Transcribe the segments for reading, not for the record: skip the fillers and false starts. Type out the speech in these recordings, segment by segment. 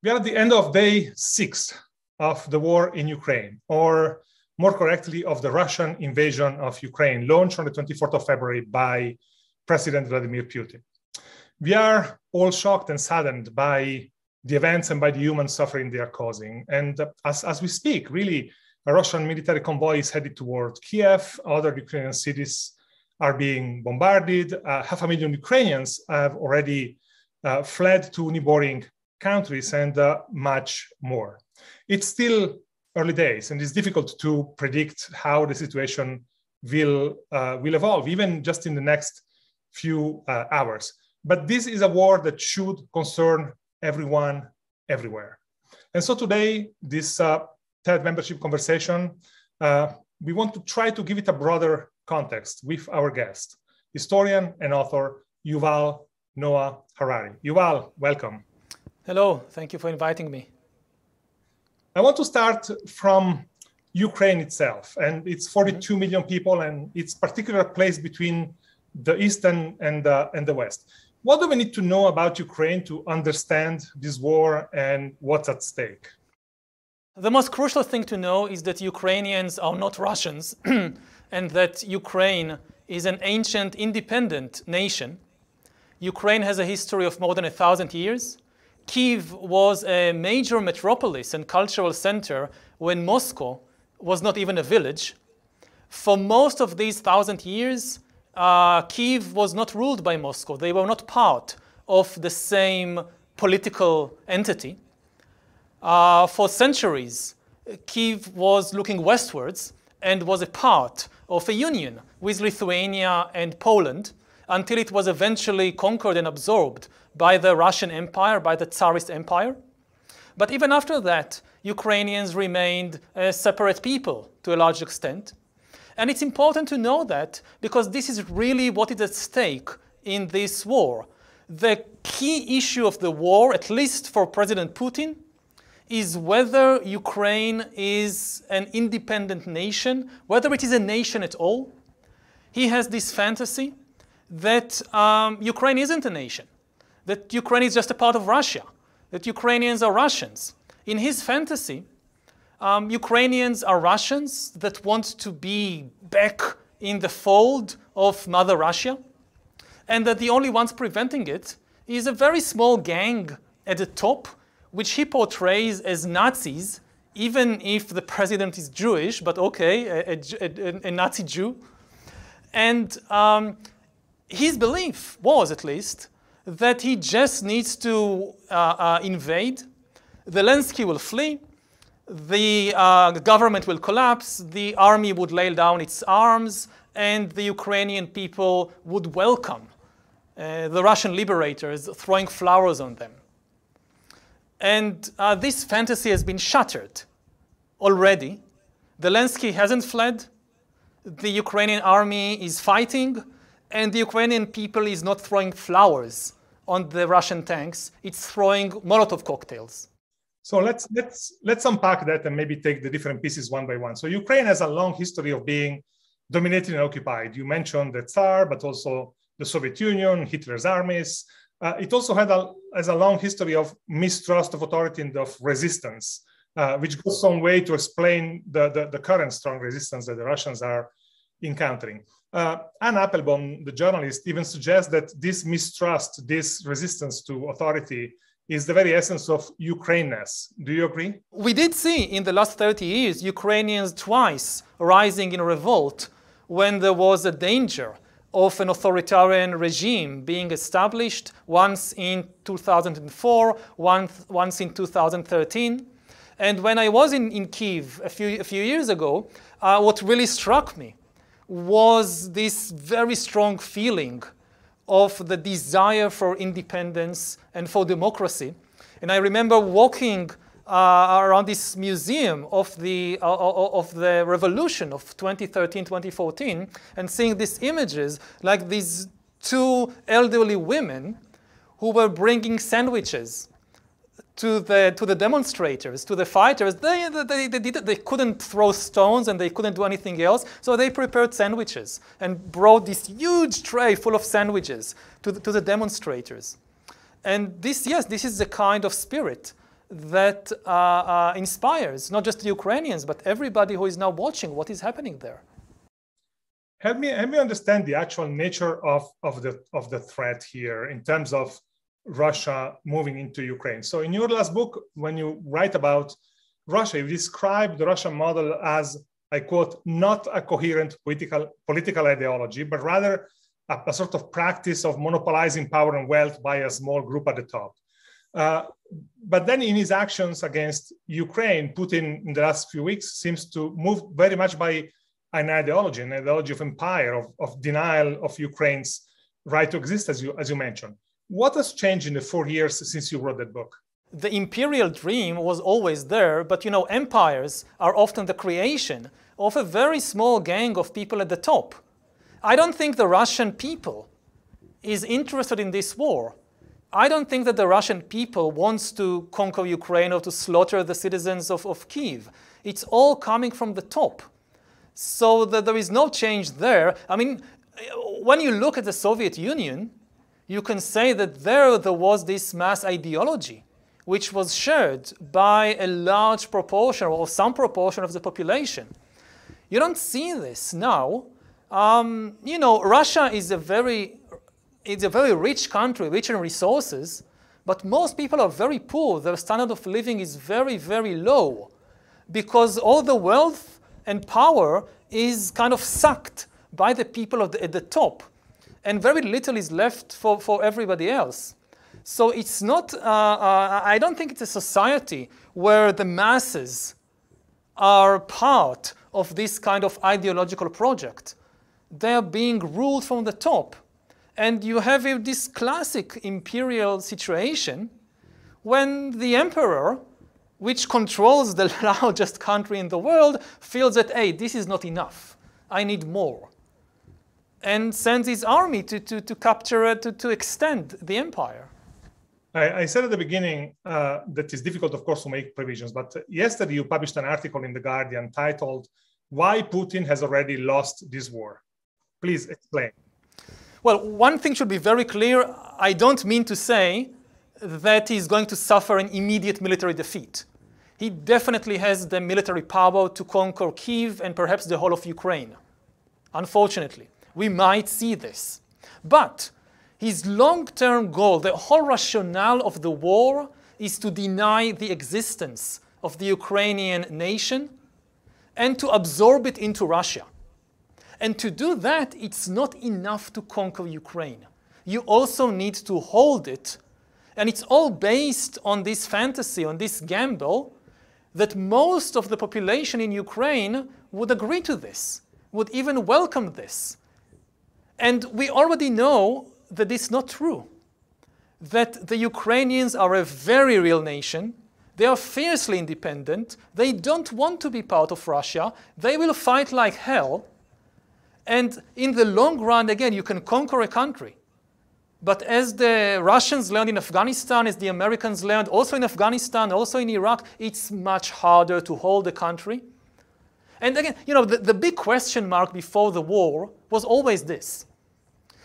We are at the end of day 6 of the war in Ukraine, or more correctly, of the Russian invasion of Ukraine, launched on the 24th of February by President Vladimir Putin. We are all shocked and saddened by the events and by the human suffering they are causing. And as we speak, really, a Russian military convoy is headed toward Kiev. Other Ukrainian cities are being bombarded. 500,000 Ukrainians have already fled to neighboring countries and much more. It's still early days, and it's difficult to predict how the situation will evolve, even just in the next few hours. But this is a war that should concern everyone, everywhere. And so today, this TED membership conversation, we want to try to give it a broader context with our guest, historian and author Yuval Noah Harari. Yuval, welcome. Hello, thank you for inviting me. I want to start from Ukraine itself, and it's 42 million people, and its particular place between the East and the West. What do we need to know about Ukraine to understand this war and what's at stake? The most crucial thing to know is that Ukrainians are not Russians, and that Ukraine is an ancient independent nation. Ukraine has a history of more than 1,000 years. Kyiv was a major metropolis and cultural center when Moscow was not even a village. For most of these 1,000 years, Kyiv was not ruled by Moscow. They were not part of the same political entity. For centuries, Kyiv was looking westwards and was a part of a union with Lithuania and Poland until it was eventually conquered and absorbed by the Russian Empire, by the Tsarist Empire. But even after that, Ukrainians remained a separate people to a large extent. And it's important to know that because this is really what is at stake in this war. The key issue of the war, at least for President Putin, is whether Ukraine is an independent nation, whether it is a nation at all. He has this fantasy that Ukraine isn't a nation, that Ukraine is just a part of Russia, that Ukrainians are Russians. In his fantasy, Ukrainians are Russians that want to be back in the fold of Mother Russia, and that the only ones preventing it is a very small gang at the top, which he portrays as Nazis, even if the president is Jewish, but okay, a Nazi Jew. And his belief was, at least, that he just needs to invade. Zelensky will flee. The government will collapse. The army would lay down its arms. And the Ukrainian people would welcome the Russian liberators throwing flowers on them. And this fantasy has been shattered already. Zelensky hasn't fled. The Ukrainian army is fighting. And the Ukrainian people is not throwing flowers on the Russian tanks. It's throwing Molotov cocktails. So let's unpack that and maybe take the different pieces one by one. So Ukraine has a long history of being dominated and occupied. You mentioned the Tsar, but also the Soviet Union, Hitler's armies. It also has a long history of mistrust of authority and of resistance, which goes some way to explain the current strong resistance that the Russians are encountering. Anne Applebaum, the journalist, even suggests that this mistrust, this resistance to authority is the very essence of Ukraineness. Do you agree? We did see in the last 30 years Ukrainians twice rising in revolt when there was a danger of an authoritarian regime being established, once in 2004, once in 2013. And when I was in Kyiv a few years ago, what really struck me was this very strong feeling of the desire for independence and for democracy. And I remember walking around this museum of the revolution of 2013, 2014, and seeing these images, like these two elderly women who were bringing sandwiches to the demonstrators, to the fighters. They couldn't throw stones and they couldn't do anything else, so they prepared sandwiches and brought this huge tray full of sandwiches to the demonstrators. And this is the kind of spirit that inspires not just the Ukrainians, but everybody who is now watching what is happening there. Help me understand the actual nature of the threat here in terms of Russia moving into Ukraine. So in your last book, when you write about Russia, you describe the Russian model as, I quote, not a coherent political ideology, but rather a sort of practice of monopolizing power and wealth by a small group at the top. But then in his actions against Ukraine, Putin in the last few weeks seems to move very much by an ideology of empire, of denial of Ukraine's right to exist, as you mentioned. What has changed in the 4 years since you wrote that book? The imperial dream was always there, but you know, empires are often the creation of a very small gang of people at the top. I don't think the Russian people is interested in this war. I don't think that the Russian people wants to conquer Ukraine or to slaughter the citizens of Kyiv. It's all coming from the top. So that there is no change there. I mean, when you look at the Soviet Union, you can say that there was this mass ideology which was shared by a large proportion or some proportion of the population. You don't see this now. You know, Russia is a very rich country, rich in resources, but most people are very poor. Their standard of living is very, very low because all the wealth and power is kind of sucked by the people at the top, and very little is left for everybody else. So it's not, I don't think it's a society where the masses are part of this kind of ideological project. They are being ruled from the top. And you have this classic imperial situation when the emperor, which controls the largest country in the world, feels that, hey, this is not enough. I need more. And sends his army to capture, to extend the empire. I said at the beginning that it's difficult, of course, to make provisions. But yesterday you published an article in The Guardian titled, "Why Putin Has Already Lost This War." Please explain. Well, one thing should be very clear. I don't mean to say that he's going to suffer an immediate military defeat. He definitely has the military power to conquer Kyiv and perhaps the whole of Ukraine. Unfortunately, we might see this. But his long-term goal, the whole rationale of the war, is to deny the existence of the Ukrainian nation and to absorb it into Russia. And to do that, it's not enough to conquer Ukraine. You also need to hold it. And it's all based on this fantasy, on this gamble, that most of the population in Ukraine would agree to this, would even welcome this. And we already know that it's not true. That the Ukrainians are a very real nation. They are fiercely independent. They don't want to be part of Russia. They will fight like hell. And in the long run, again, you can conquer a country. But as the Russians learned in Afghanistan, as the Americans learned also in Afghanistan, also in Iraq, it's much harder to hold a country. And again, you know, the big question mark before the war was always this.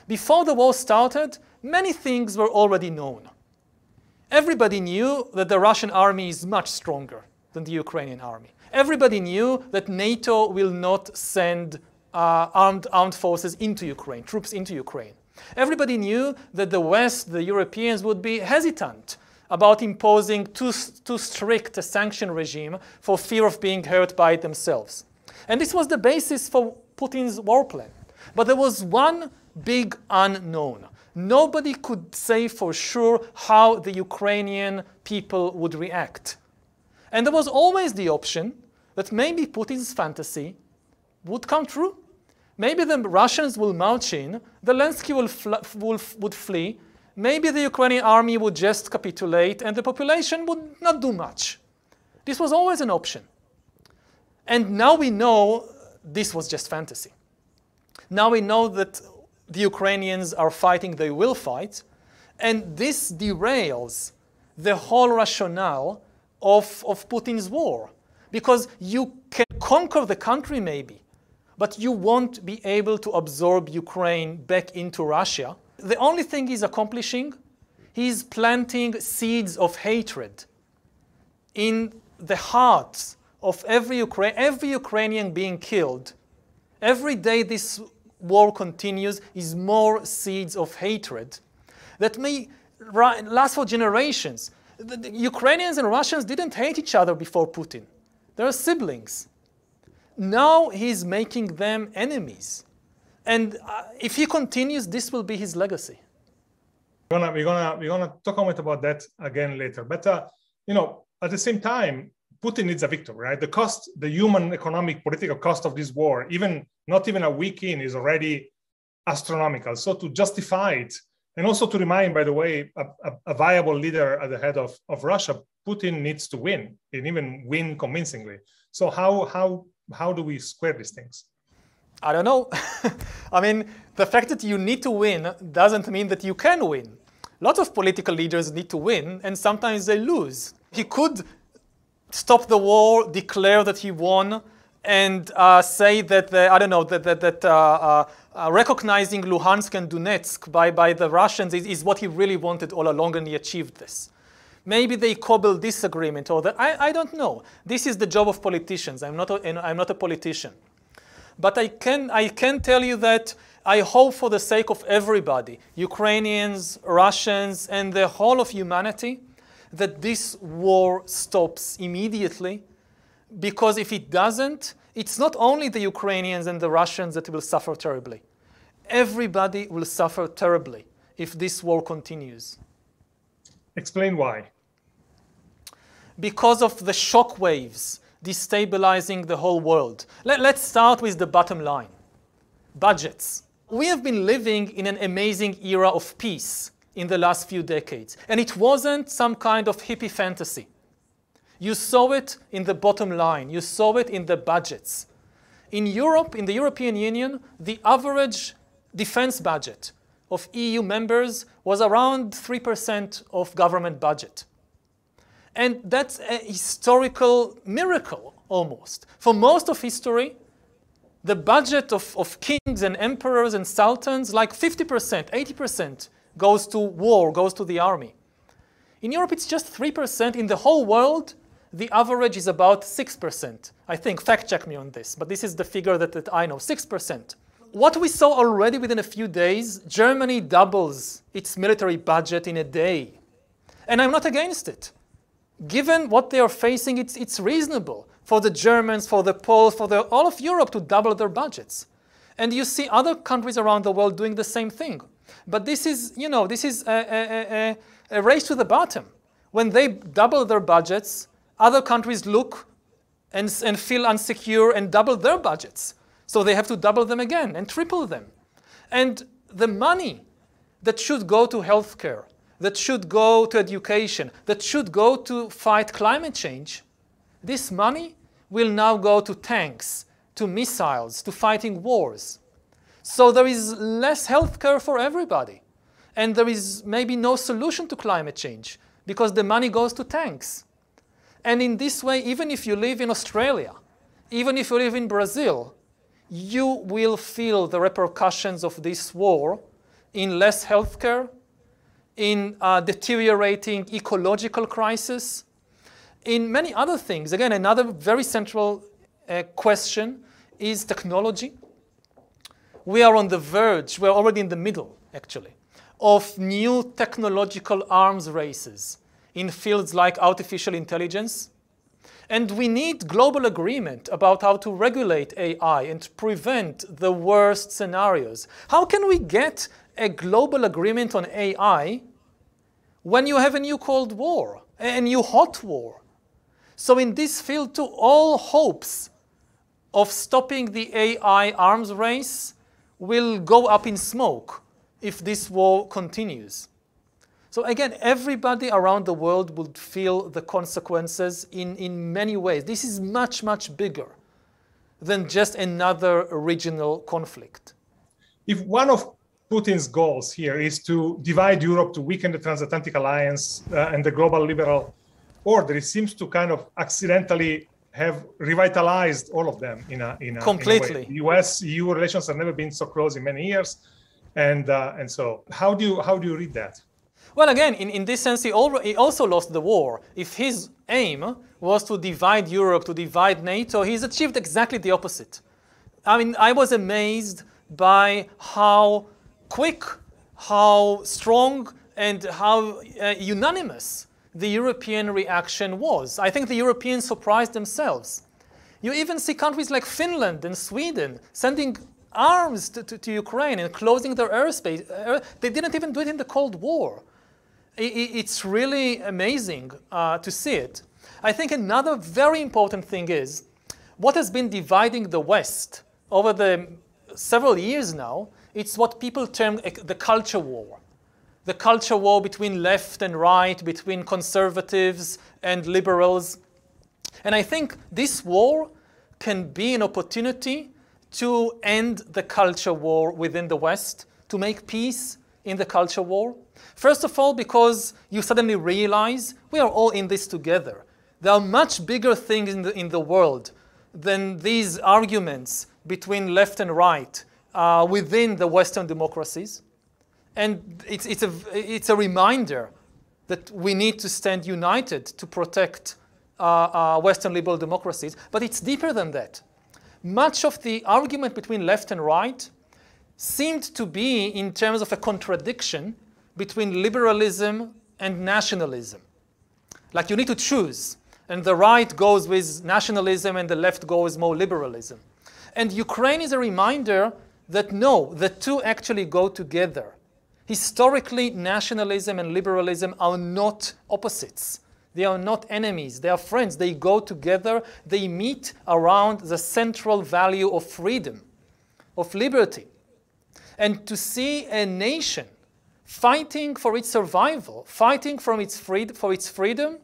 Before the war started, many things were already known. Everybody knew that the Russian army is much stronger than the Ukrainian army. Everybody knew that NATO will not send armed forces into Ukraine, troops into Ukraine. Everybody knew that the West, the Europeans, would be hesitant about imposing too strict a sanction regime for fear of being hurt by it themselves. And this was the basis for Putin's war plan. But there was one big unknown. Nobody could say for sure how the Ukrainian people would react. And there was always the option that maybe Putin's fantasy would come true. Maybe the Russians will march in, Zelensky would flee, maybe the Ukrainian army would just capitulate and the population would not do much. This was always an option. And now we know this was just fantasy. Now we know that the Ukrainians are fighting, they will fight, and this derails the whole rationale of Putin's war. Because you can conquer the country maybe, but you won't be able to absorb Ukraine back into Russia. The only thing he's accomplishing, he's planting seeds of hatred in the hearts of every Ukrainian being killed, every day this war continues, is more seeds of hatred that may last for generations. The Ukrainians and Russians didn't hate each other before Putin. They are siblings. Now he's making them enemies. And if he continues, this will be his legacy. We're gonna talk a bit about that again later. But at the same time, Putin needs a victory, right? The cost, the human, economic, political cost of this war, not even a week in, is already astronomical. So to justify it, and also to remind, by the way, a viable leader at the head of Russia, Putin needs to win, and even win convincingly. So how do we square these things? I don't know. I mean, the fact that you need to win doesn't mean that you can win. Lots of political leaders need to win, and sometimes they lose. He could stop the war, declare that he won, and say that recognizing Luhansk and Donetsk by the Russians is what he really wanted all along, and he achieved this. Maybe they cobbled this agreement, or that. I don't know. This is the job of politicians. I'm not a politician. But I can tell you that I hope, for the sake of everybody, Ukrainians, Russians, and the whole of humanity, that this war stops immediately. Because if it doesn't, it's not only the Ukrainians and the Russians that will suffer terribly. Everybody will suffer terribly if this war continues. Explain why. Because of the shock waves destabilizing the whole world. Let's start with the bottom line. Budgets. We have been living in an amazing era of peace in the last few decades. And it wasn't some kind of hippie fantasy. You saw it in the bottom line. You saw it in the budgets. In Europe, in the European Union, the average defense budget of EU members was around 3% of government budget. And that's a historical miracle, almost. For most of history, the budget of kings and emperors and sultans, like 50%, 80%, goes to war, goes to the army. In Europe, it's just 3%. In the whole world, the average is about 6%. I think, fact check me on this, but this is the figure that I know, 6%. What we saw already within a few days, Germany doubles its military budget in a day. And I'm not against it. Given what they are facing, it's reasonable for the Germans, for the Poles, for all of Europe to double their budgets. And you see other countries around the world doing the same thing. But this is a race to the bottom. When they double their budgets, other countries look and feel insecure and double their budgets. So they have to double them again and triple them. And the money that should go to healthcare, that should go to education, that should go to fight climate change, this money will now go to tanks, to missiles, to fighting wars. So there is less healthcare for everybody. And there is maybe no solution to climate change because the money goes to tanks. And in this way, even if you live in Australia, even if you live in Brazil, you will feel the repercussions of this war in less healthcare, in deteriorating ecological crisis, in many other things. Again, another very central question is technology. We are on the verge, we're already in the middle, actually, of new technological arms races in fields like artificial intelligence. And we need global agreement about how to regulate AI and prevent the worst scenarios. How can we get a global agreement on AI when you have a new Cold War, a new hot war? So in this field too, all hopes of stopping the AI arms race will go up in smoke if this war continues. So again, everybody around the world would feel the consequences in many ways. This is much, much bigger than just another regional conflict. If one of Putin's goals here is to divide Europe, to weaken the transatlantic alliance and the global liberal order, it seems to kind of accidentally have revitalized all of them in a completely. In a way. US-EU relations have never been so close in many years. And so how do you read that? Well, again, in this sense, he also lost the war. If his aim was to divide Europe, to divide NATO, he's achieved exactly the opposite. I mean, I was amazed by how quick, how strong, and how unanimous the European reaction was. I think the Europeans surprised themselves. You even see countries like Finland and Sweden sending arms to Ukraine and closing their airspace. They didn't even do it in the Cold War. It's really amazing to see it. I think another very important thing is what has been dividing the West over the several years now. It's what people term the culture war. The culture war between left and right, between conservatives and liberals. And I think this war can be an opportunity to end the culture war within the West, to make peace in the culture war. First of all, because you suddenly realize we are all in this together. There are much bigger things in the world than these arguments between left and right within the Western democracies. And it's a reminder that we need to stand united to protect Western liberal democracies. But it's deeper than that. Much of the argument between left and right seemed to be in terms of a contradiction between liberalism and nationalism. Like you need to choose, and the right goes with nationalism and the left goes more liberalism. And Ukraine is a reminder that no, the two actually go together. Historically, nationalism and liberalism are not opposites. They are not enemies. They are friends. They go together. They meet around the central value of freedom, of liberty. And to see a nation fighting for its survival, fighting for its freedom,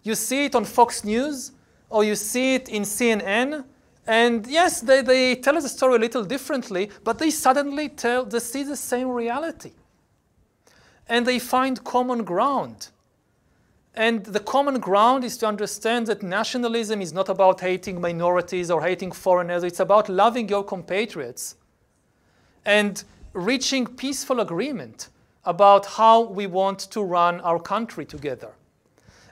you see it on Fox News, or you see it in CNN, and yes, they tell us the story a little differently, but they suddenly see the same reality. And they find common ground. And the common ground is to understand that nationalism is not about hating minorities or hating foreigners. It's about loving your compatriots and reaching peaceful agreement about how we want to run our country together.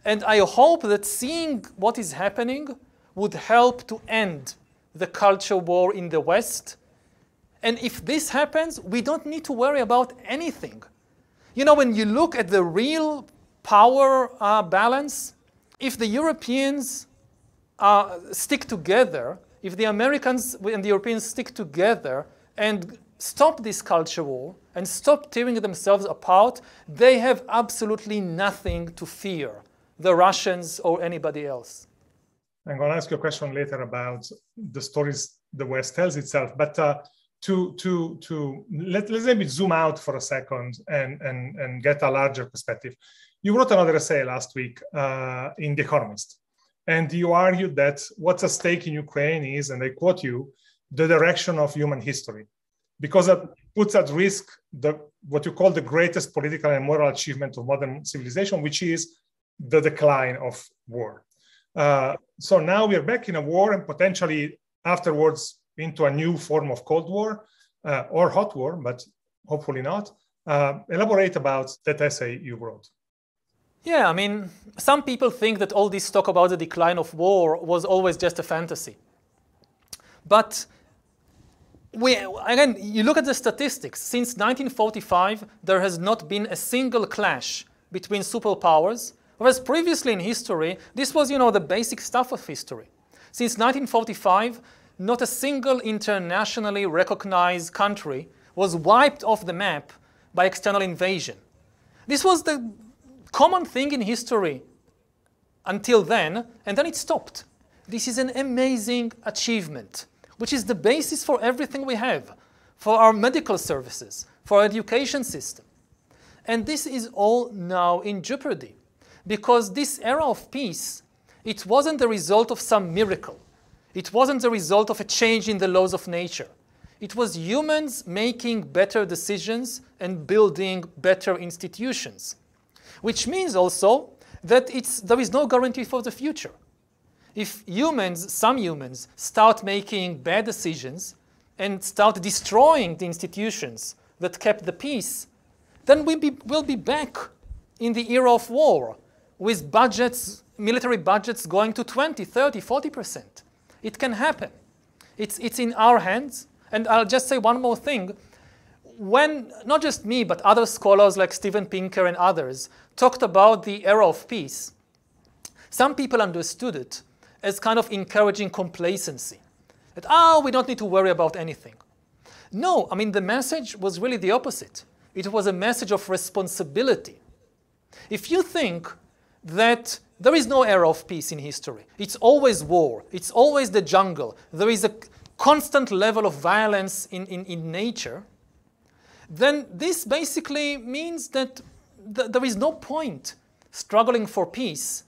And I hope that seeing what is happening would help to end the culture war in the West. And if this happens, we don't need to worry about anything. You know, when you look at the real power balance, if the Europeans stick together, if the Americans and the Europeans stick together and stop this culture war and stop tearing themselves apart, they have absolutely nothing to fear, the Russians or anybody else. I'm going to ask you a question later about the stories the West tells itself, but let's maybe zoom out for a second and get a larger perspective. You wrote another essay last week in The Economist, and you argued that what's at stake in Ukraine is, and I quote you, the direction of human history, because it puts at risk what you call the greatest political and moral achievement of modern civilization, which is the decline of war. So now we are back in a war and potentially afterwards into a new form of Cold War or hot war, but hopefully not. Elaborate about that essay you wrote. Yeah, I mean, some people think that all this talk about the decline of war was always just a fantasy. But again, you look at the statistics. Since 1945, there has not been a single clash between superpowers, whereas previously in history, this was, the basic stuff of history. Since 1945, not a single internationally recognized country was wiped off the map by external invasion. This was the common thing in history until then, and then it stopped. This is an amazing achievement, which is the basis for everything we have, for our medical services, for our education system. And this is all now in jeopardy, because this era of peace, it wasn't the result of some miracle. It wasn't the result of a change in the laws of nature. It was humans making better decisions and building better institutions, which means also that there is no guarantee for the future. If some humans, start making bad decisions and start destroying the institutions that kept the peace, then we'll be back in the era of war with budgets, military budgets going to 20, 30, 40%. It can happen. It's in our hands. And I'll just say one more thing. When, not just me, but other scholars like Steven Pinker and others talked about the era of peace, some people understood it as kind of encouraging complacency. That, oh, we don't need to worry about anything. No, I mean, the message was really the opposite. It was a message of responsibility. If you think that there is no era of peace in history, it's always war, it's always the jungle, there is a constant level of violence in nature, then this basically means that there is no point struggling for peace,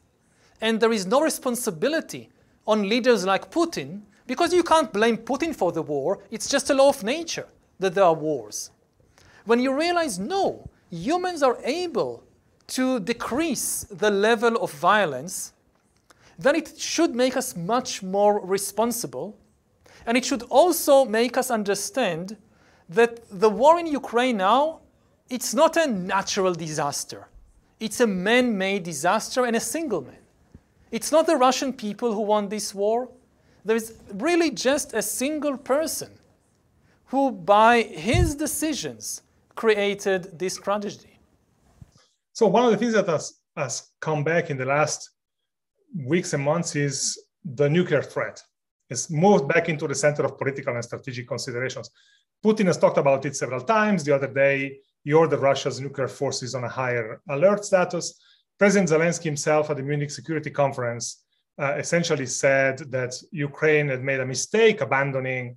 and there is no responsibility on leaders like Putin, because you can't blame Putin for the war. It's just a law of nature that there are wars. When you realize, no, humans are able to decrease the level of violence, then it should make us much more responsible, and it should also make us understand that the war in Ukraine now, it's not a natural disaster. It's a man-made disaster and a single man. It's not the Russian people who won this war. There is really just a single person who, by his decisions, created this tragedy. So one of the things that has come back in the last weeks and months is the nuclear threat. It's moved back into the center of political and strategic considerations. Putin has talked about it several times. The other day, he ordered Russia's nuclear forces on a higher alert status. President Zelensky himself at the Munich Security Conference essentially said that Ukraine had made a mistake abandoning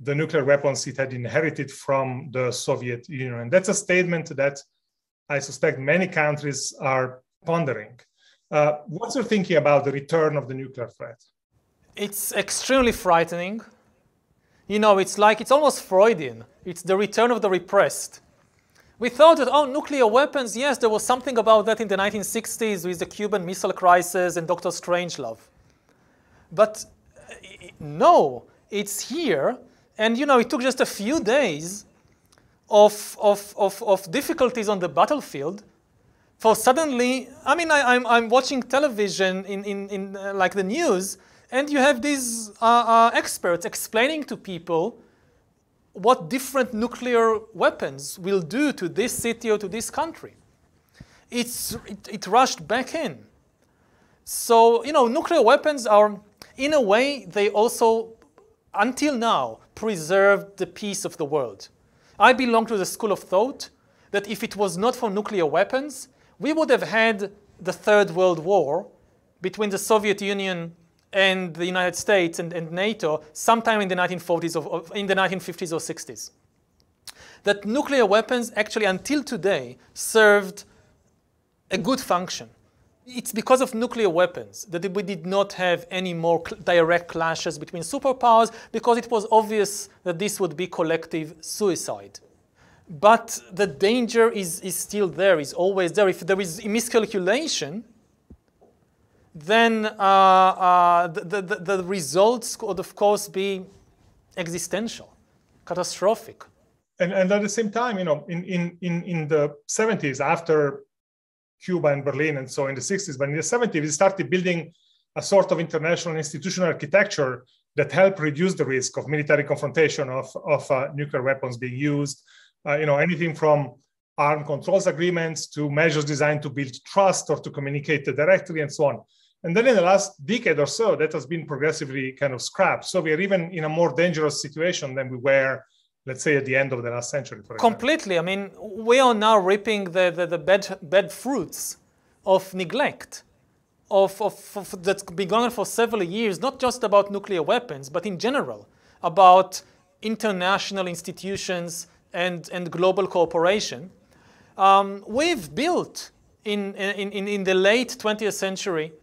the nuclear weapons it had inherited from the Soviet Union. And that's a statement that I suspect many countries are pondering. What's your thinking about the return of the nuclear threat? It's extremely frightening. You know, it's almost Freudian. It's the return of the repressed. We thought that, oh, nuclear weapons, yes, there was something about that in the 1960s with the Cuban Missile Crisis and Dr. Strangelove. But no, it's here. And, you know, it took just a few days of difficulties on the battlefield for suddenly, I mean, I'm watching television in like the news, and you have these experts explaining to people what different nuclear weapons will do to this city or to this country. It rushed back in. So, you know, nuclear weapons are, in a way, they also, until now, preserved the peace of the world. I belong to the school of thought that if it was not for nuclear weapons, we would have had the Third World War between the Soviet Union and the United States and NATO sometime in the 1940s or in the 1950s or 60s. That nuclear weapons actually until today served a good function. It's because of nuclear weapons that we did not have any more direct clashes between superpowers, because it was obvious that this would be collective suicide. But the danger is still there, is always there. If there is miscalculation, then the results could, of course, be existential, catastrophic. And at the same time, you know, in the 70s, after Cuba and Berlin, and so in the 60s, but in the 70s, we started building a sort of international institutional architecture that helped reduce the risk of military confrontation of nuclear weapons being used. You know, anything from armed controls agreements to measures designed to build trust or to communicate directly and so on. And then in the last decade or so, that has been progressively kind of scrapped. So we are even in a more dangerous situation than we were, let's say, at the end of the last century. For example. Completely. I mean, we are now reaping the bad fruits of neglect, that's been going on for several years, not just about nuclear weapons, but in general, about international institutions and global cooperation. We've built in the late 20th century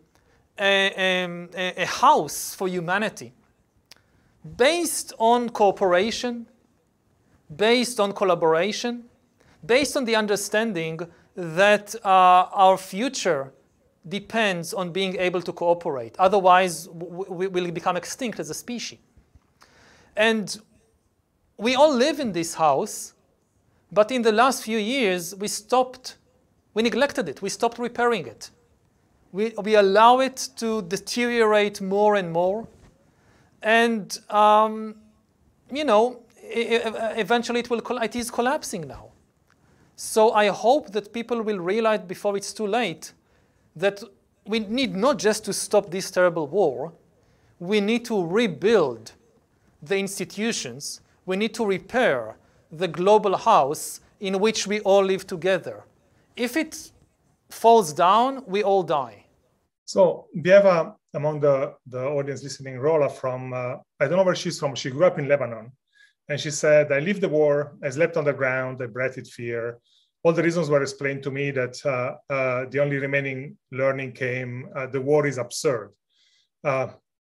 a house for humanity based on cooperation, based on collaboration, based on the understanding that our future depends on being able to cooperate. Otherwise, we will become extinct as a species. And we all live in this house But in the last few years, we neglected it. We stopped repairing it. We allow it to deteriorate more and more. And, eventually it is collapsing now. So I hope that people will realize before it's too late that we need not just to stop this terrible war, we need to rebuild the institutions, we need to repair the global house in which we all live together. If it falls down, we all die. So we have among the audience listening, Rola from, I don't know where she's from, she grew up in Lebanon. And she said, I lived the war, I slept on the ground, I breathed fear. All the reasons were explained to me that the only remaining learning came, the war is absurd.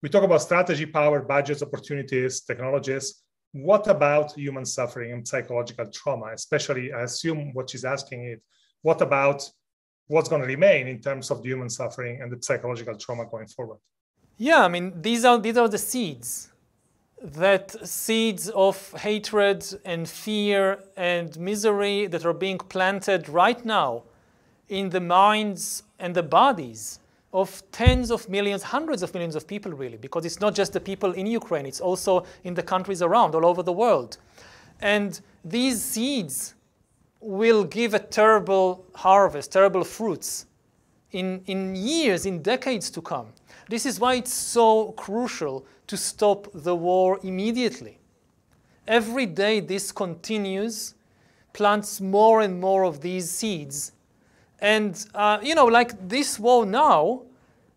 We talk about strategy, power, budgets, opportunities, technologies. What about human suffering and psychological trauma? Especially, I assume what she's asking is, what about what's going to remain in terms of the human suffering and the psychological trauma going forward? Yeah, I mean, these are the seeds. Seeds of hatred and fear and misery that are being planted right now in the minds and the bodies of tens of millions, hundreds of millions of people, really, because it's not just the people in Ukraine, it's also in the countries around, all over the world. And these seeds will give a terrible harvest, terrible fruits in years, in decades to come. This is why it's so crucial to stop the war immediately. Every day this continues, plants more and more of these seeds. And, like this war now,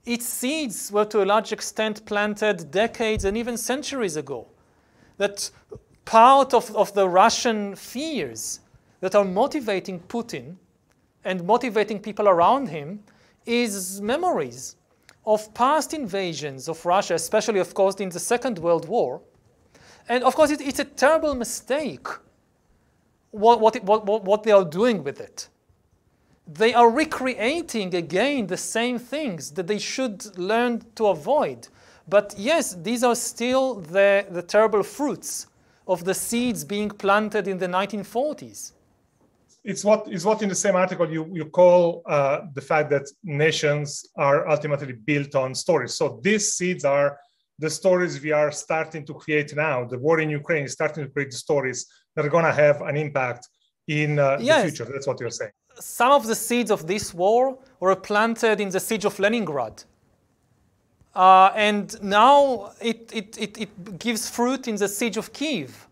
its seeds were to a large extent planted decades and even centuries ago. That part of the Russian fears that are motivating Putin and motivating people around him is memories of past invasions of Russia, especially, of course, in the Second World War. And, of course, it's a terrible mistake what they are doing with it. They are recreating again the same things that they should learn to avoid. But yes, these are still the terrible fruits of the seeds being planted in the 1940s. It's what in the same article you call the fact that nations are ultimately built on stories. So these seeds are the stories we are starting to create now. The war in Ukraine is starting to create the stories that are going to have an impact in the future. That's what you're saying. Some of the seeds of this war were planted in the siege of Leningrad. And now it gives fruit in the siege of Kiev,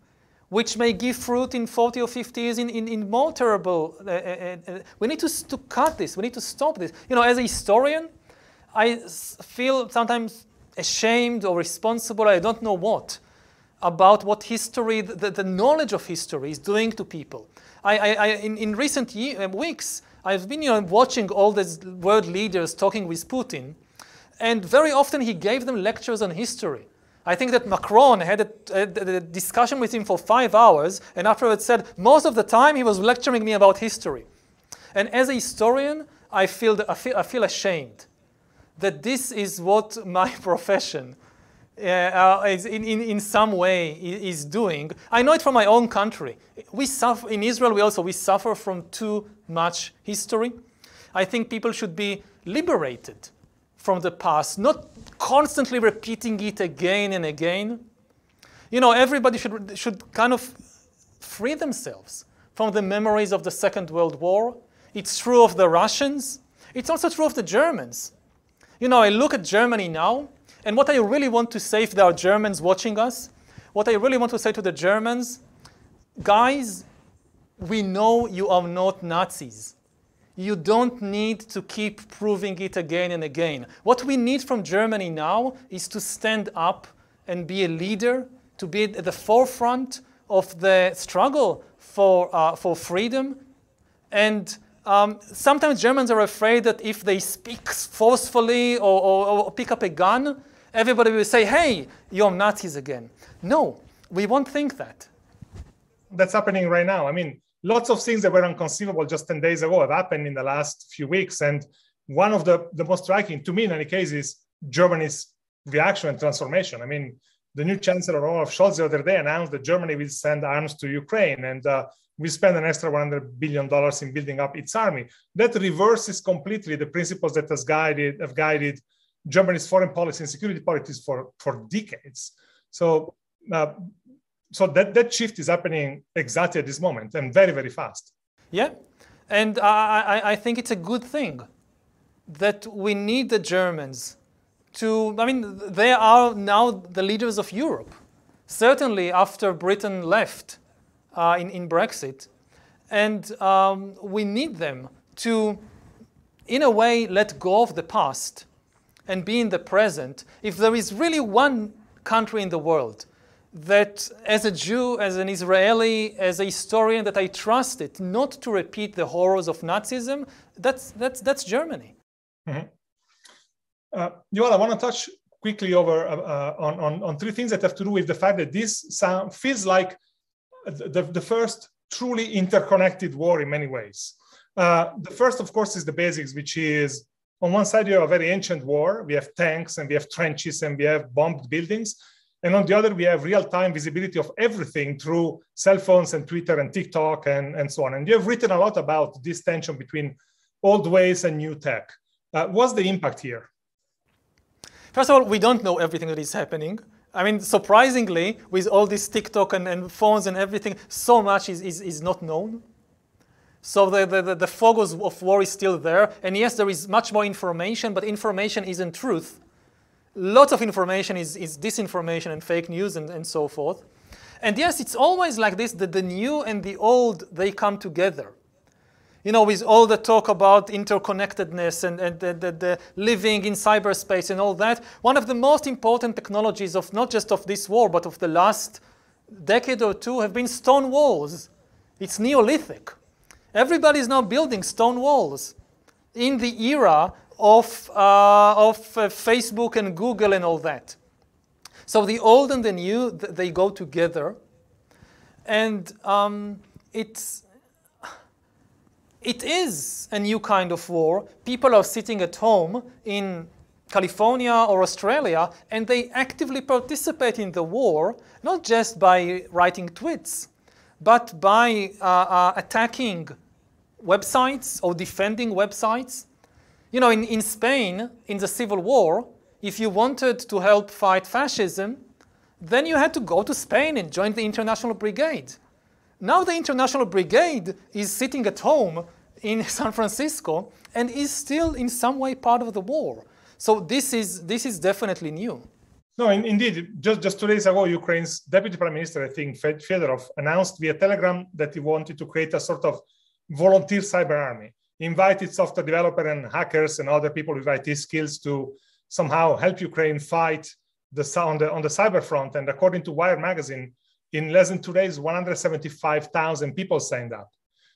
which may give fruit in 40 or 50 years in more terrible... we need to cut this. We need to stop this. As a historian, I feel sometimes ashamed or responsible, I don't know what, about what history, the knowledge of history is doing to people. In recent weeks, I've been watching all these world leaders talking with Putin, and very often he gave them lectures on history. I think that Macron had a discussion with him for 5 hours, and afterwards said, most of the time he was lecturing me about history. And as a historian, I feel ashamed that this is what my profession is in some way is doing. I know it from my own country. We suffer in Israel. We suffer from too much history. I think people should be liberated from the past, not constantly repeating it again and again. Everybody should kind of free themselves from the memories of the Second World War. It's true of the Russians. It's also true of the Germans. I look at Germany now, and what I really want to say, if there are Germans watching us, what I really want to say to the Germans, guys, we know you are not Nazis. You don't need to keep proving it again and again. What we need from Germany now is to stand up and be a leader, to be at the forefront of the struggle for freedom. And sometimes Germans are afraid that if they speak forcefully or pick up a gun, everybody will say, hey, you're Nazis again. No, we won't think that. That's happening right now. I mean, lots of things that were inconceivable just 10 days ago have happened in the last few weeks. And one of the most striking, to me in any case, is Germany's reaction and transformation. I mean, the new Chancellor Olaf Scholz the other day announced that Germany will send arms to Ukraine, and we spend an extra $100 billion in building up its army. That reverses completely the principles that have guided Germany's foreign policy and security policies for decades. So that shift is happening exactly at this moment, and very, very fast. Yeah, and I think it's a good thing that we need the Germans to, I mean, they are now the leaders of Europe. Certainly after Britain left in Brexit. And we need them to, in a way, let go of the past and be in the present. If there is really one country in the world that, as a Jew, as an Israeli, as a historian, that I trusted not to repeat the horrors of Nazism, that's Germany. Mm-hmm. Yoel, I want to touch quickly over on three things that have to do with the fact that this feels like the first truly interconnected war in many ways. The first, of course, is the basics, which is on one side, you have a very ancient war. We have tanks and we have trenches and we have bombed buildings. And on the other, we have real-time visibility of everything through cell phones and Twitter and TikTok and so on. And you have written a lot about this tension between old ways and new tech. What's the impact here? First of all, we don't know everything that is happening. I mean, surprisingly, with all this TikTok and phones and everything, so much is not known. So the fog of war is still there. And yes, there is much more information, but information isn't truth. Lots of information is disinformation and fake news and so forth. And yes, it's always like this, that the new and the old, they come together. You know, with all the talk about interconnectedness and the living in cyberspace and all that, one of the most important technologies of not just of this war, but of the last decade or two have been stone walls. It's Neolithic. Everybody is now building stone walls in the era of Facebook and Google and all that. So the old and the new, they go together. And it is a new kind of war. People are sitting at home in California or Australia, and they actively participate in the war, not just by writing tweets, but by attacking websites or defending websites. You know, in Spain, in the Civil War, if you wanted to help fight fascism, then you had to go to Spain and join the International Brigade. Now the International Brigade is sitting at home in San Francisco and is still in some way part of the war. So this is definitely new. No, indeed. Just 2 days ago, Ukraine's Deputy Prime Minister, I think, Fedorov, announced via Telegram that he wanted to create a sort of volunteer cyber army. He invited software developers and hackers and other people with IT skills to somehow help Ukraine fight on the cyber front. And according to Wired magazine, in less than 2 days, 175,000 people signed up.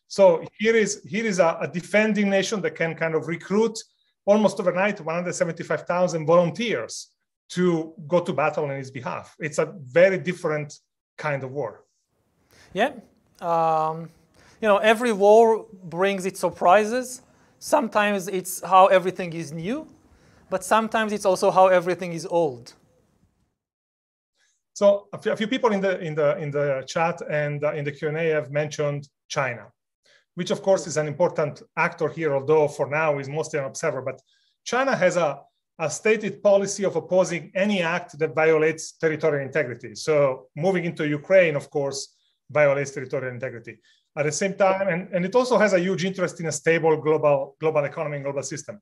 So here is a defending nation that can kind of recruit almost overnight 175,000 volunteers to go to battle on its behalf. It's a very different kind of war. Yeah. You know, every war brings its surprises. Sometimes it's how everything is new, but sometimes it's also how everything is old. So a few people in the chat and in the Q&A have mentioned China, which of course is an important actor here, although for now is mostly an observer. But China has a stated policy of opposing any act that violates territorial integrity. So moving into Ukraine, of course, violates territorial integrity. At the same time, and it also has a huge interest in a stable global economy and global system.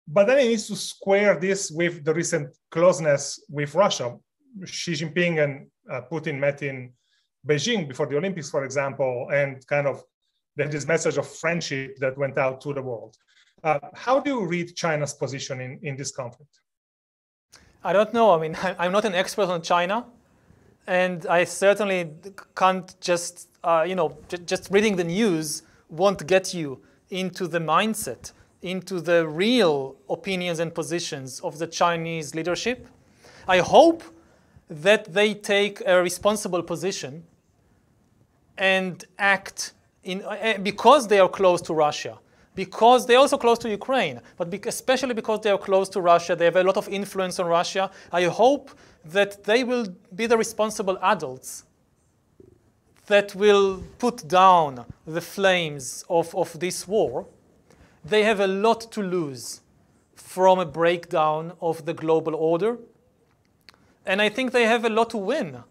But then it needs to square this with the recent closeness with Russia. Xi Jinping and Putin met in Beijing before the Olympics, for example, and kind of there's this message of friendship that went out to the world. How do you read China's position in this conflict? I don't know. I mean, I'm not an expert on China, and I certainly can't just, just reading the news won't get you into the mindset, into the real opinions and positions of the Chinese leadership. I hope that they take a responsible position and act because they are close to Russia, because they're also close to Ukraine, but especially because they are close to Russia. They have a lot of influence on Russia. I hope that they will be the responsible adults that will put down the flames of this war. They have a lot to lose from a breakdown of the global order. And I think they have a lot to win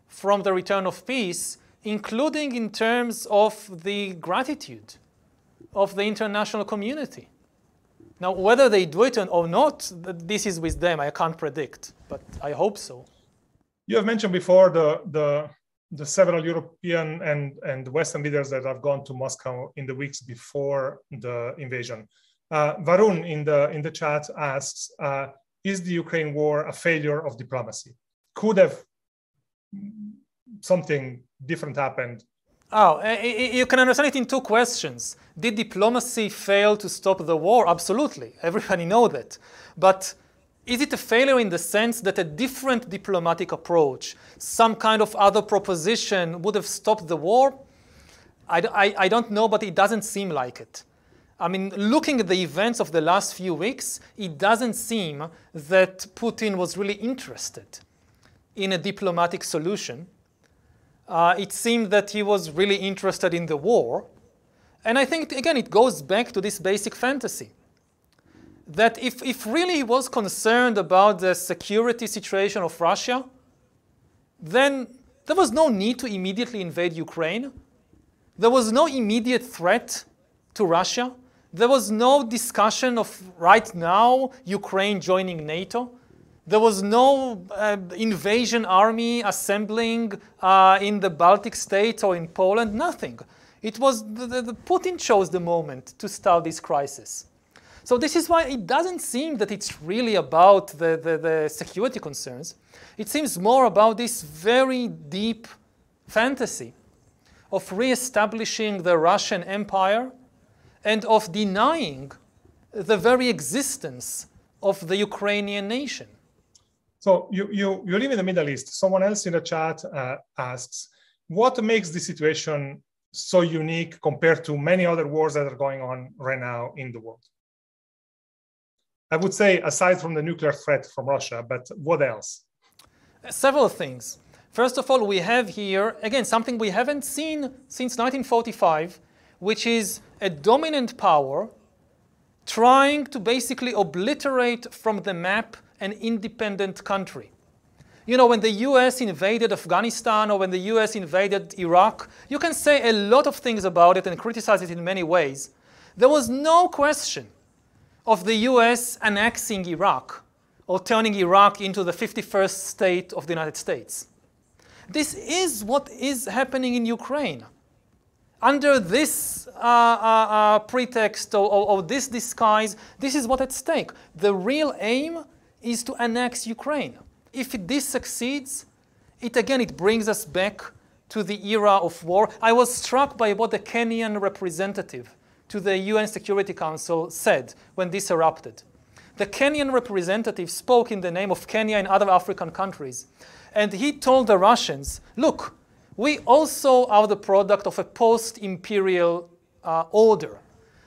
from the return of peace, including in terms of the gratitude of the international community. Now, whether they do it or not, this is with them. I can't predict, but I hope so. You have mentioned before the several European and Western leaders that have gone to Moscow in the weeks before the invasion. Varun in the chat asks, is the Ukraine war a failure of diplomacy? Could have something different happened? Oh, you can understand it in two questions. Did diplomacy fail to stop the war? Absolutely. Everybody knows that. But is it a failure in the sense that a different diplomatic approach, some kind of other proposition would have stopped the war? I don't know, but it doesn't seem like it. I mean, looking at the events of the last few weeks, it doesn't seem that Putin was really interested in a diplomatic solution. It seemed that he was really interested in the war. And I think, again, it goes back to this basic fantasy that if really he was concerned about the security situation of Russia, then there was no need to immediately invade Ukraine. There was no immediate threat to Russia. There was no discussion of right now Ukraine joining NATO. There was no invasion army assembling in the Baltic states or in Poland, nothing. It was Putin chose the moment to start this crisis. So this is why it doesn't seem that it's really about the security concerns. It seems more about this very deep fantasy of reestablishing the Russian Empire and of denying the very existence of the Ukrainian nation. So you live in the Middle East. Someone else in the chat asks, what makes the situation so unique compared to many other wars that are going on right now in the world? I would say aside from the nuclear threat from Russia, but what else? Several things. First of all, we have here, again, something we haven't seen since 1945, which is a dominant power trying to basically obliterate from the map an independent country. You know, when the US invaded Afghanistan or when the US invaded Iraq, you can say a lot of things about it and criticize it in many ways. There was no question of the US annexing Iraq or turning Iraq into the 51st state of the United States. This is what is happening in Ukraine. Under this pretext or this disguise, this is what's at stake. The real aim is to annex Ukraine. If this succeeds, it brings us back to the era of war. I was struck by what the Kenyan representative to the UN Security Council said when this erupted. The Kenyan representative spoke in the name of Kenya and other African countries. And he told the Russians, look, we also are the product of a post-imperial order.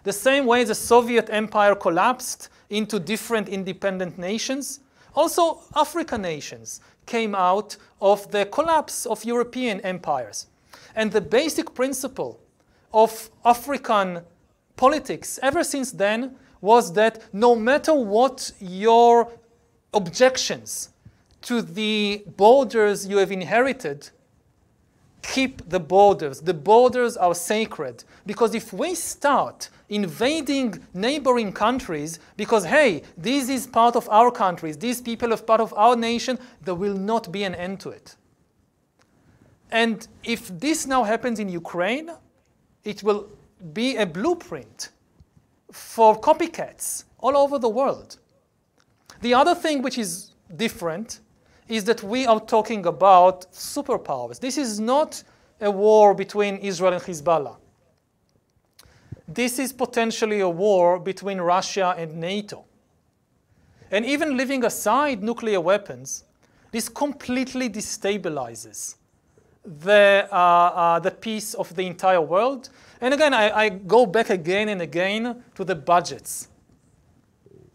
The same way the Soviet Empire collapsed into different independent nations, also African nations came out of the collapse of European empires. And the basic principle of African politics ever since then was that no matter what your objections to the borders you have inherited, keep the borders. The borders are sacred. Because if we start invading neighboring countries because, hey, this is part of our countries, these people are part of our nation, there will not be an end to it. And if this now happens in Ukraine, it will be a blueprint for copycats all over the world. The other thing which is different is that we are talking about superpowers. This is not a war between Israel and Hezbollah. This is potentially a war between Russia and NATO. And even leaving aside nuclear weapons, this completely destabilizes the peace of the entire world. And again, I go back again and again to the budgets.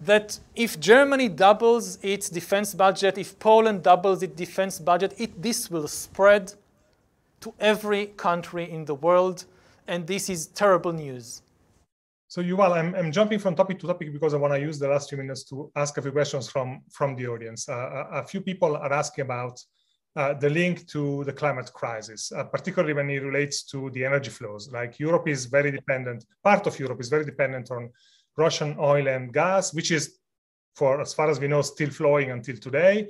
That if Germany doubles its defense budget, if Poland doubles its defense budget, this will spread to every country in the world, and this is terrible news. So Yuval, I'm jumping from topic to topic because I want to use the last few minutes to ask a few questions from the audience. A few people are asking about the link to the climate crisis, particularly when it relates to the energy flows. Like Europe is very dependent, part of Europe is very dependent on Russian oil and gas, which is, as far as we know, still flowing until today.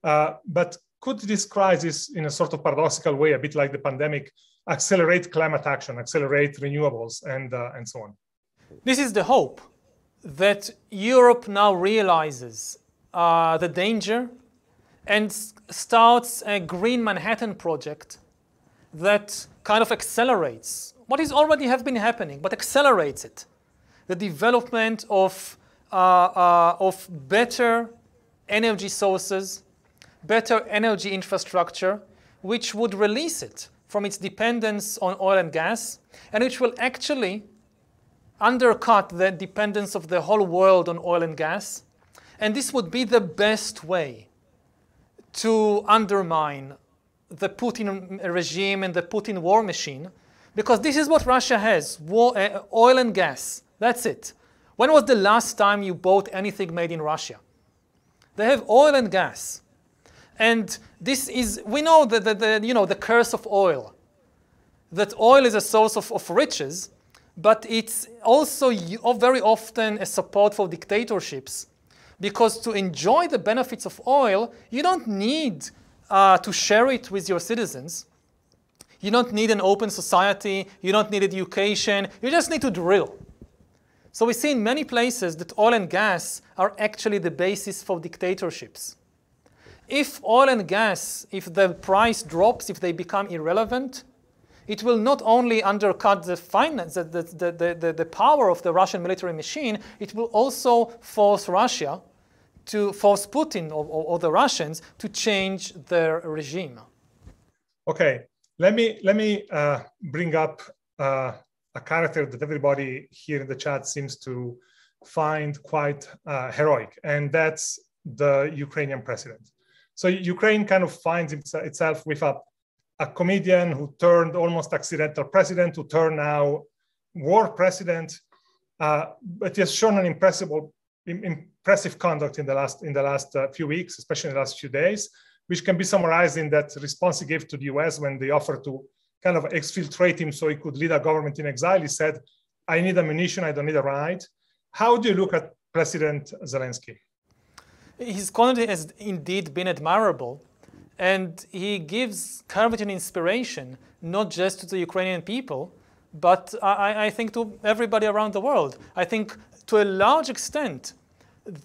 But could this crisis, in a sort of paradoxical way, a bit like the pandemic, accelerate climate action, accelerate renewables, and so on? This is the hope, that Europe now realizes the danger and starts a Green Manhattan project that kind of accelerates what is already have been happening, but accelerates it. The development of better energy sources, better energy infrastructure, which would release it from its dependence on oil and gas, and which will actually undercut the dependence of the whole world on oil and gas. And this would be the best way to undermine the Putin regime and the Putin war machine, because this is what Russia has, oil and gas. That's it. When was the last time you bought anything made in Russia? They have oil and gas. And this is, we know the curse of oil, that oil is a source of riches, but it's also very often a support for dictatorships, because to enjoy the benefits of oil, you don't need to share it with your citizens. You don't need an open society. You don't need education. You just need to drill. So we see in many places that oil and gas are actually the basis for dictatorships. If oil and gas, if the price drops, if they become irrelevant, it will not only undercut the finance, the power of the Russian military machine, it will also force Russia to force Putin or the Russians to change their regime. Okay, let me bring up a character that everybody here in the chat seems to find quite heroic, and that's the Ukrainian president. So Ukraine kind of finds itself with a comedian who turned almost accidental president, who turned now war president, but he has shown an impressive conduct in the last few weeks, especially in the last few days, which can be summarized in that response he gave to the US when they offered to kind of exfiltrate him so he could lead a government in exile. He said, I need ammunition, I don't need a ride. How do you look at President Zelensky? His conduct has indeed been admirable, and he gives courage and inspiration, not just to the Ukrainian people, but I think to everybody around the world. I think to a large extent,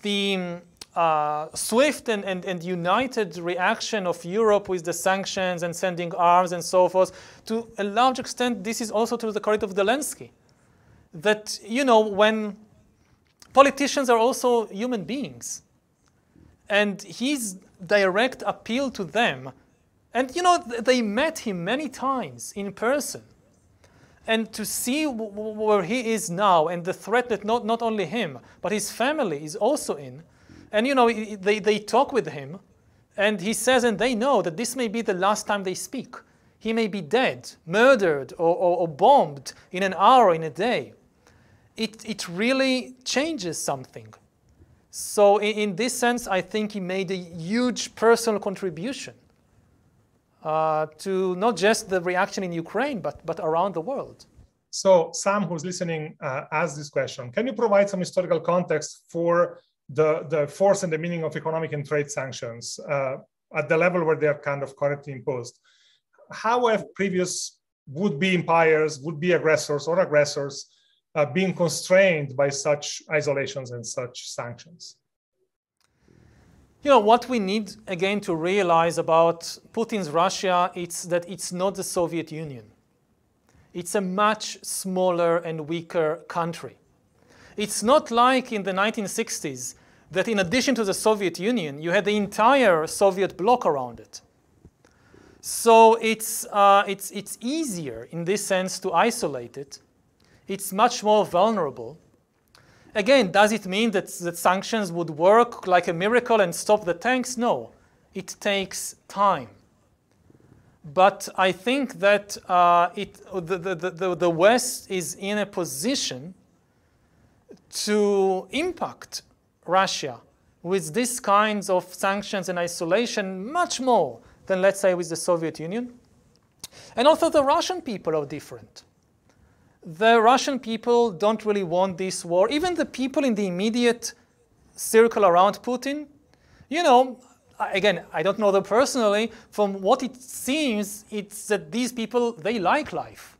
the swift and united reaction of Europe with the sanctions and sending arms and so forth, to a large extent, this is also to the credit of Zelensky. That, when politicians are also human beings, and his direct appeal to them, and they met him many times in person, and to see where he is now and the threat that not only him, but his family is also in, and they talk with him, and he says, and they know that this may be the last time they speak. He may be dead, murdered, or bombed in an hour, in a day. It really changes something. So in this sense, I think he made a huge personal contribution to not just the reaction in Ukraine, but around the world. So Sam, who's listening, asked this question. Can you provide some historical context for the force and the meaning of economic and trade sanctions at the level where they are kind of currently imposed? How have previous would-be empires, would-be aggressors or aggressors being constrained by such isolations and such sanctions? What we need, again, to realize about Putin's Russia, it's that it's not the Soviet Union. It's a much smaller and weaker country. It's not like in the 1960s that in addition to the Soviet Union, you had the entire Soviet bloc around it. So it's easier in this sense to isolate it. It's much more vulnerable. Again, does it mean that sanctions would work like a miracle and stop the tanks? No, it takes time. But I think that the West is in a position to impact Russia with these kinds of sanctions and isolation much more than, let's say, with the Soviet Union. And also the Russian people are different. The Russian people don't really want this war. Even the people in the immediate circle around Putin, you know, again, I don't know them personally. From what it seems, it's that these people, they like life.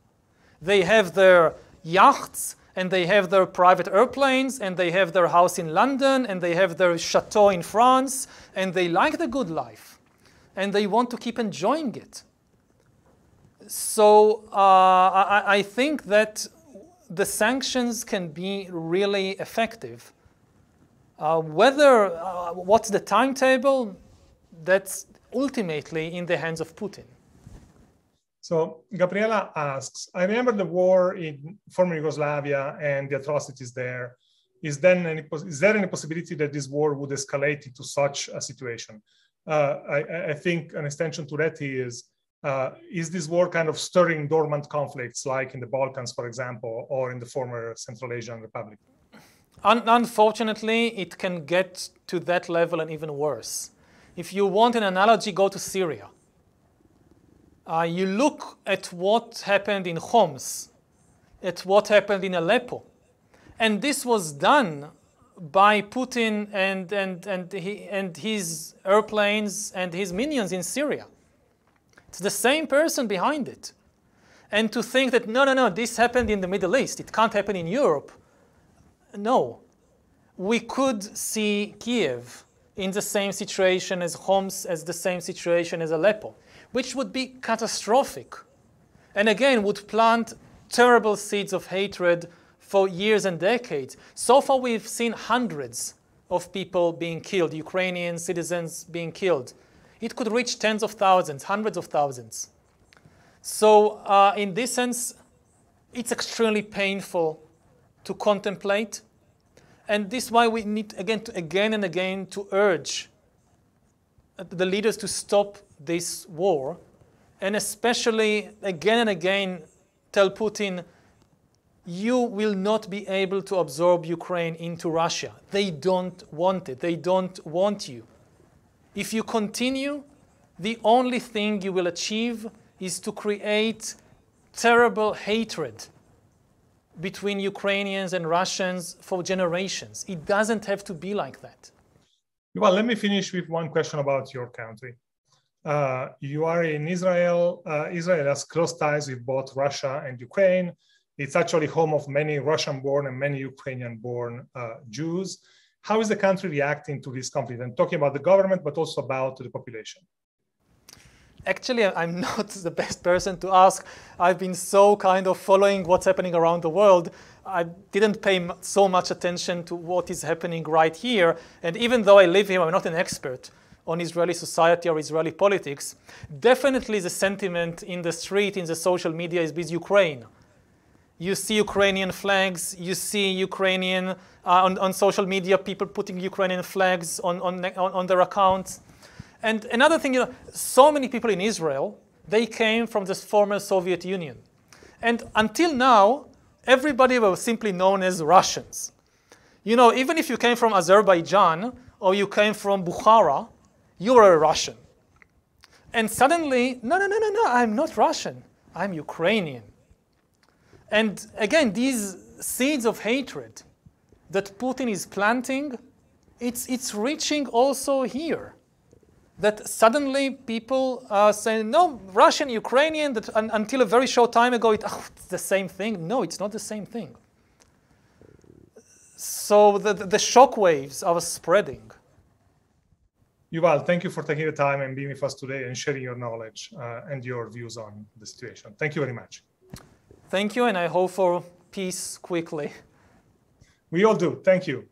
They have their yachts, and they have their private airplanes, and they have their house in London, and they have their chateau in France, and they like the good life, and they want to keep enjoying it. So I think that the sanctions can be really effective. What's the timetable? That's ultimately in the hands of Putin. So Gabriela asks, I remember the war in former Yugoslavia and the atrocities there. Is there any possibility that this war would escalate into such a situation? I think an extension to that is this war kind of stirring dormant conflicts like in the Balkans, for example, or in the former Central Asian Republic? Unfortunately, it can get to that level and even worse. If you want an analogy, go to Syria. You look at what happened in Homs, at what happened in Aleppo. And this was done by Putin and his airplanes and his minions in Syria. It's the same person behind it. And to think that, no, this happened in the Middle East, it can't happen in Europe. No. We could see Kiev in the same situation as Homs, as the same situation as Aleppo, which would be catastrophic. And again, would plant terrible seeds of hatred for years and decades. So far, we've seen hundreds of people being killed, Ukrainian citizens being killed. It could reach tens of thousands, hundreds of thousands. So in this sense, it's extremely painful to contemplate. And this is why we need, again and again, to urge the leaders to stop this war, and especially again and again tell Putin, you will not be able to absorb Ukraine into Russia. They don't want it. They don't want you. If you continue, the only thing you will achieve is to create terrible hatred between Ukrainians and Russians for generations. It doesn't have to be like that. Well, let me finish with one question about your country. You are in Israel. Israel has close ties with both Russia and Ukraine. It's actually home of many Russian-born and many Ukrainian-born Jews. How is the country reacting to this conflict? I'm talking about the government, but also about the population. Actually, I'm not the best person to ask. I've been so kind of following what's happening around the world. I didn't pay so much attention to what is happening right here. And even though I live here, I'm not an expert on Israeli society or Israeli politics. Definitely the sentiment in the street, in the social media is with Ukraine. You see Ukrainian flags, you see Ukrainian, on social media, people putting Ukrainian flags on their accounts. And another thing, so many people in Israel, they came from the former Soviet Union. And until now, everybody was simply known as Russians. Even if you came from Azerbaijan or you came from Bukhara, you were a Russian. And suddenly, no, I'm not Russian, I'm Ukrainian. And again, these seeds of hatred that Putin is planting, it's reaching also here. That suddenly people are saying, no, Russian, Ukrainian, that until a very short time ago, it's the same thing. No, it's not the same thing. So the shock waves are spreading. Yuval, thank you for taking the time and being with us today and sharing your knowledge and your views on the situation. Thank you very much. Thank you, and I hope for peace quickly. We all do. Thank you.